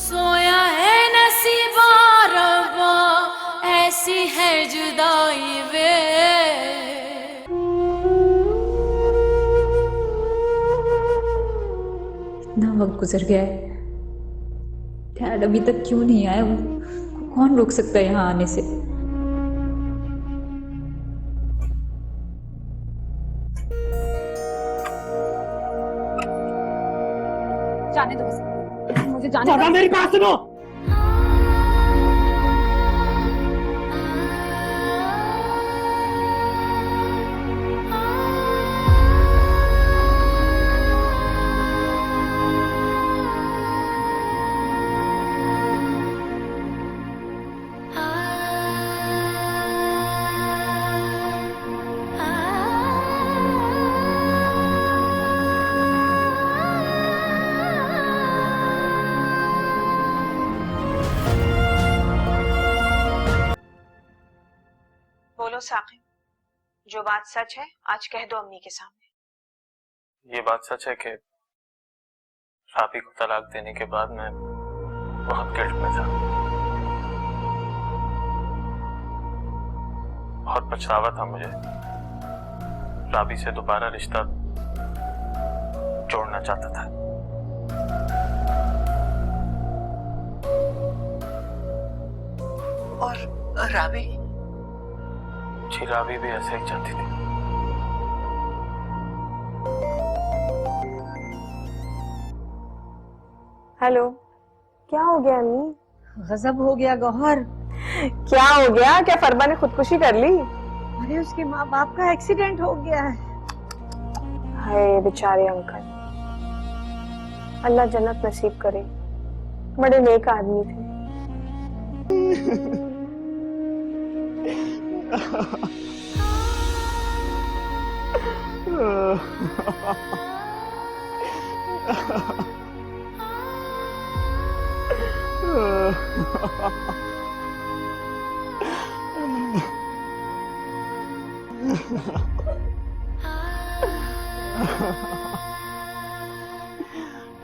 सोया है नसीबा रब्बा, ऐसी है जुदाई वे। इतना वक्त गुजर गया है, डैड अभी तक क्यों नहीं आया? वो कौन रोक सकता है यहाँ आने से? जाने दो मुझे, जाने दो। मेरी बात सुनो। बोलो साकिब, जो बात सच है आज कह दो अम्मी के सामने। ये बात सच है कि राबी को तलाक देने के बाद मैं बहुत गिल्ट में था, बहुत पछतावा था मुझे। राबी से दोबारा रिश्ता जोड़ना चाहता था। और राबी? जी, राबी भी ऐसे ही चाहती थी। हेलो, क्या हो गया अम्मी? गजब हो गया गौहर। क्या हो गया? क्या फरबा ने खुदकुशी कर ली? अरे उसके माँ बाप का एक्सीडेंट हो गया है। हाय बेचारे अंकल, अल्लाह जन्नत नसीब करे, बड़े नेक आदमी थे।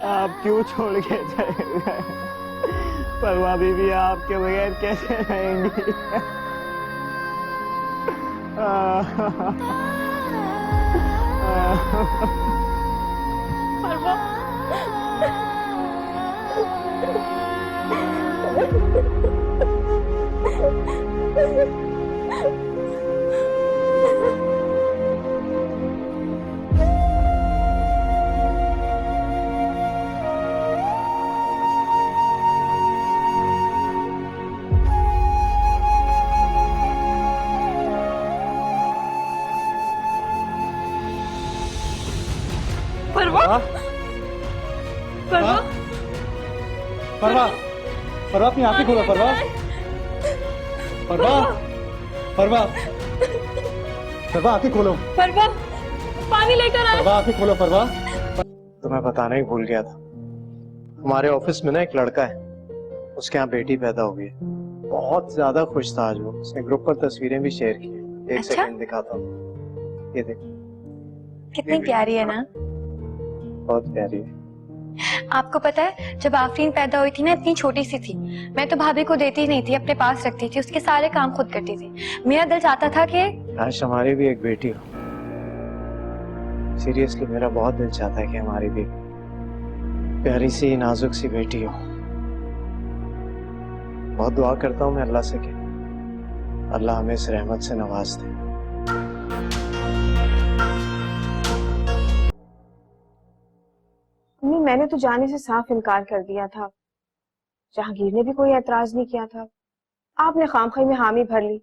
आप क्यों छोड़ के चले गए? परवा बीबी आपके बगैर कैसे रहेंगी? परवा, परवा, परवा, परवा अपनी आंखें खोलो। परवा, परवा, परवा, परवा आंखें खोलो। परवा, पानी लेकर आए। परवा आंखें खोलो। परवा, तो मैं बताना ही भूल गया था, हमारे ऑफिस में ना एक लड़का है, उसके यहाँ बेटी पैदा हुई है। बहुत ज्यादा खुश था आज वो, उसने ग्रुप पर तस्वीरें भी शेयर की है। एक सेकंड दिखाता हूँ, ये देखो। कितनी प्यारी है ना? बहुत प्यारी है। आपको पता है जब आफरीन पैदा हुई थी ना, इतनी छोटी सी थी, मैं तो भाभी को देती नहीं थी, अपने पास रखती थी, उसके सारे काम खुद करती थी। मेरा दिल चाहता था कि काश हमारी भी एक बेटी हो। सीरियसली मेरा बहुत दिल चाहता है कि हमारी भी प्यारी सी नाजुक सी बेटी हो। बहुत दुआ करता हूँ मैं अल्लाह से कि अल्लाह हमें इस रहमत से नवाज दे। अम्मी, मैंने तो जाने से साफ इनकार कर दिया था। जहांगीर ने भी कोई एतराज नहीं किया था। आपने खामखी में हामी भर ली।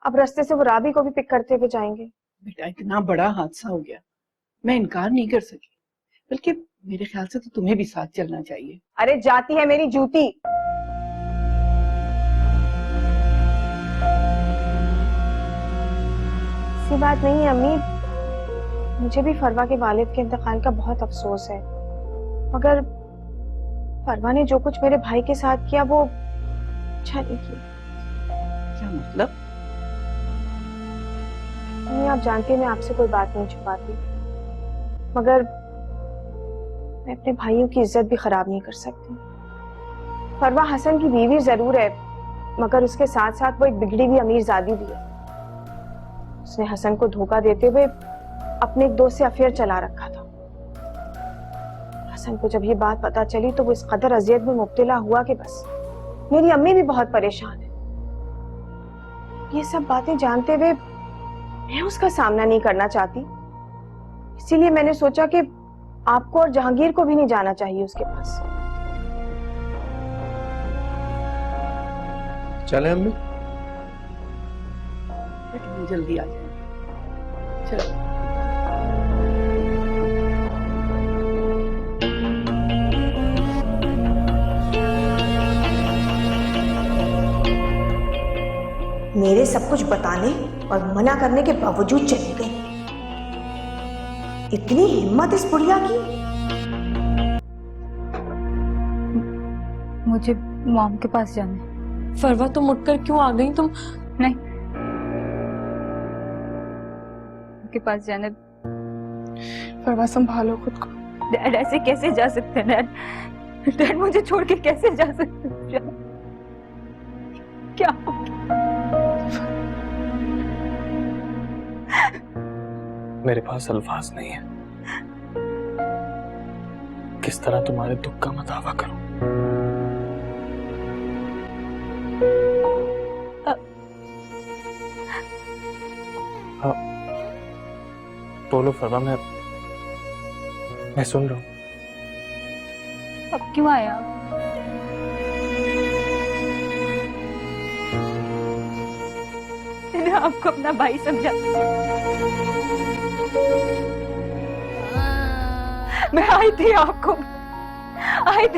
अब रास्ते से वो राबी को भी पिक करते हुए जाएंगे। बेटा इतना बड़ा हादसा हो गया, मैं इनकार नहीं कर सकी, बल्कि मेरे ख्याल से तो तुम्हें भी साथ चलना चाहिए। अरे जाती है मेरी जूती। ऐसी बात नहीं है अम्मी, मुझे भी फरवा के वालिद के इंतकाल का बहुत अफसोस है, मगर फरवा ने जो कुछ मेरे भाई के साथ किया वो अच्छा नहीं किया। क्या मतलब? नहीं, आप जानती हैं मैं आपसे कोई बात नहीं छुपाती, मगर मैं अपने भाइयों की इज्जत भी खराब नहीं कर सकती। फरवा हसन की बीवी जरूर है, मगर उसके साथ साथ वो एक बिगड़ी हुई अमीरजादी भी है। उसने हसन को धोखा देते हुए अपने एक दोस्त से अफेयर चला रखा था। हसन को जब ये बात पता चली तो वो इस कदर अजियत में मुब्तला हुआ कि बस मेरी अम्मी भी बहुत परेशान है। ये सब बातें जानते हुए मैं उसका सामना नहीं करना चाहती, इसीलिए मैंने सोचा कि आपको और जहांगीर को भी नहीं जाना चाहिए उसके पास। चले अम्मी? लेकिन जल्दी आ जाए। चलो। मेरे सब कुछ बताने और मना करने के बावजूद चली गई। इतनी हिम्मत इस बुढ़िया की। मुझे मॉम के पास जाना है। फरवा तुम उठकर क्यों आ गई? तुम नहीं, के पास जाना। फरवा संभालो खुद को। डैड ऐसे कैसे जा सकते हैं? डैड डैड मुझे छोड़ के कैसे जा सकते हैं? क्या मेरे पास अल्फाज नहीं है, किस तरह तुम्हारे दुख का मैं दावा करूं। बोलो फरवा, मैं सुन रहा हूं। अब क्यों आए आप? मैंने आपको अपना भाई समझा। मैं आई थी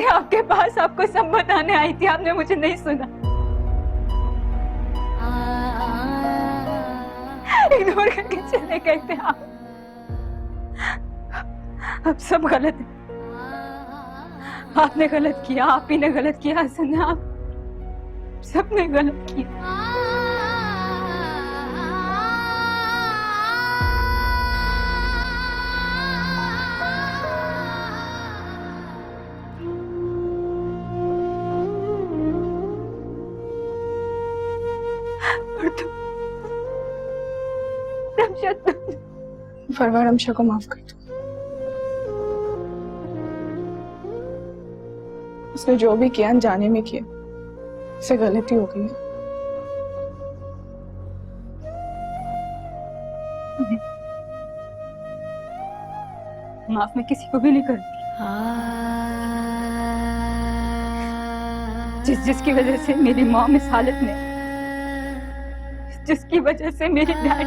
आपके पास, आपको सब बताने आई थी, आपने मुझे नहीं सुना। इग्नोर करके चले गए थे आप। अब सब गलत है। आपने गलत किया, आप ही ने गलत किया, हसन ने, आप सबने गलत किया। फरवा रमशा को माफ कर दो। उसने जो भी किया अनजाने में किया, उससे गलती हो गई। माफ मैं किसी को भी नहीं करती। जिसकी वजह से मेरी मॉम इस हालत में, जिसकी वजह से मेरी डैड,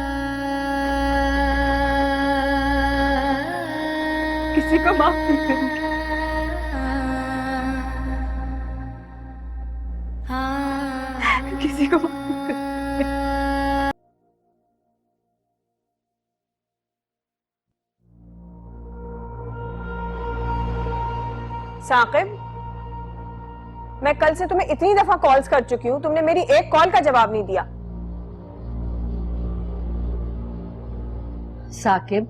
किसी को माफ नहीं करूंगी। किसी को माफ नहीं करूंगी। साकिब, मैं कल से तुम्हें इतनी दफा कॉल्स कर चुकी हूँ, तुमने मेरी एक कॉल का जवाब नहीं दिया। साकिब,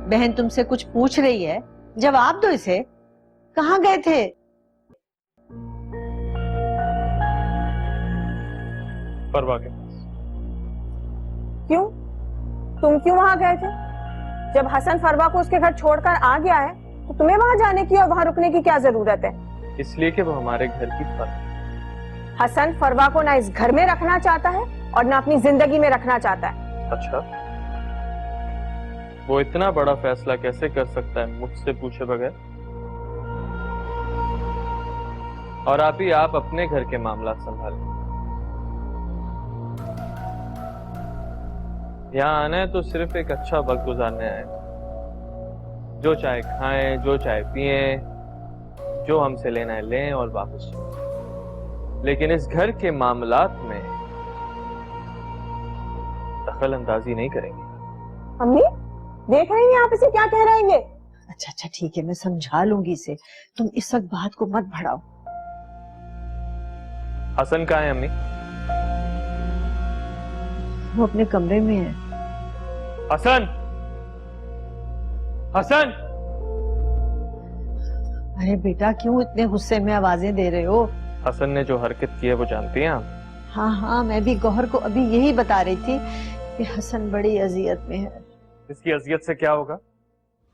बहन तुमसे कुछ पूछ रही है, जवाब दो इसे। कहाँ गए थे? फरवा के पास। क्यों? तुम क्यों वहां गए थे? जब हसन फरवा को उसके घर छोड़कर आ गया है तो तुम्हें वहां जाने की और वहां रुकने की क्या जरूरत है? इसलिए कि वो हमारे घर की फर्ज। हसन फरवा को ना इस घर में रखना चाहता है और ना अपनी जिंदगी में रखना चाहता है। अच्छा, वो इतना बड़ा फैसला कैसे कर सकता है मुझसे पूछे बगैर? और आप अपने घर के मामला संभालें। यहाँ आना है तो सिर्फ एक अच्छा वक्त गुजारने आए, जो चाय खाएं, जो चाय पिएं, जो हमसे लेना है लें और वापस चलें। लेकिन इस घर के मामलात में दखल अंदाजी नहीं करेंगे। अम्मी, देख रही हैं आप इसे क्या कह रहे हैं ये? अच्छा अच्छा ठीक है, मैं समझा लूंगी इसे, तुम इस वक्त बात को मत बढ़ाओ। हसन कहाँ है अम्मी? वो अपने कमरे में है। हसन, हसन, अरे बेटा क्यों इतने गुस्से में आवाजें दे रहे हो? हसन ने जो हरकत की है वो जानती हैं आप? हाँ हाँ, मैं भी गौहर को अभी यही बता रही थी कि हसन बड़ी अजियत में है। इसकी अजियत से क्या होगा?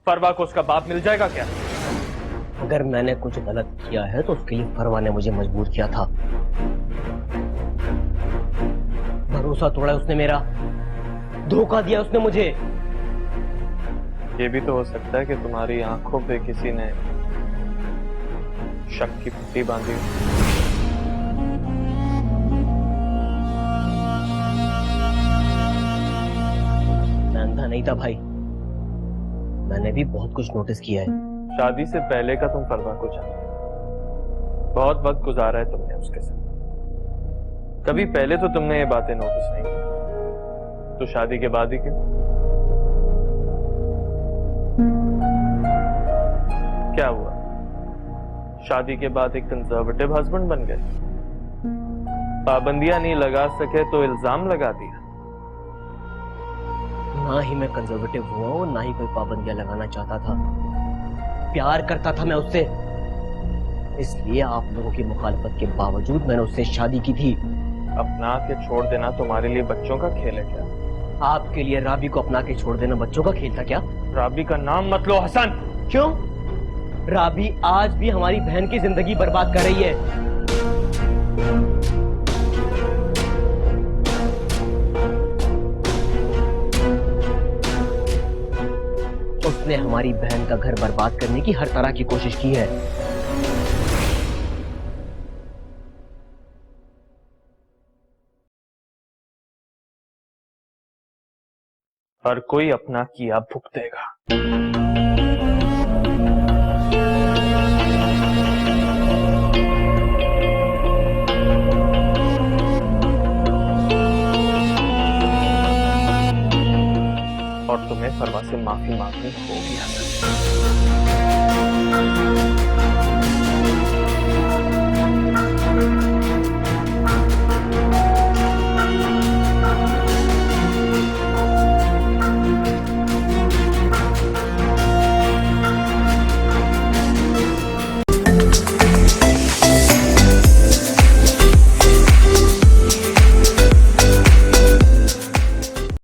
फरवा को उसका बाप मिल जाएगा क्या? अगर मैंने कुछ गलत किया है तो उसके लिए फरवा ने मुझे मजबूर किया था। भरोसा तोड़ा उसने मेरा, धोखा दिया उसने मुझे। ये भी तो हो सकता है कि तुम्हारी आंखों पे किसी ने शक की पट्टी बांधी हो। मैं अंधा नहीं था भाई, मैंने भी बहुत कुछ नोटिस किया है। शादी से पहले का तुम फरवा को जानते हो, बहुत वक्त गुजारा है तुमने उसके साथ। कभी पहले तो तुमने ये बातें नोटिस नहीं की, तो शादी के बाद ही क्यों? क्या हुआ? शादी के बाद एक कंजर्वेटिव हस्बैंड बन गए? पाबंदियां नहीं लगा सके तो इल्जाम लगा दिया? ना ही मैं कंजर्वेटिव हुआ और ना ही कोई पाबंदियां लगाना चाहता था। प्यार करता था मैं उससे, इसलिए आप लोगों की मुखालफत के बावजूद मैंने उससे शादी की थी। अपना के छोड़ देना तुम्हारे लिए बच्चों का खेल है क्या? आपके लिए राबी को अपना के छोड़ देना बच्चों का खेल था क्या? राबी का नाम मत लो हसन। क्यों? राबी आज भी हमारी बहन की जिंदगी बर्बाद कर रही है। उसने हमारी बहन का घर बर्बाद करने की हर तरह की कोशिश की है। हर कोई अपना किया भुगतेगा। और तुम्हें फरवा से माफी मांगनी होगी हसन।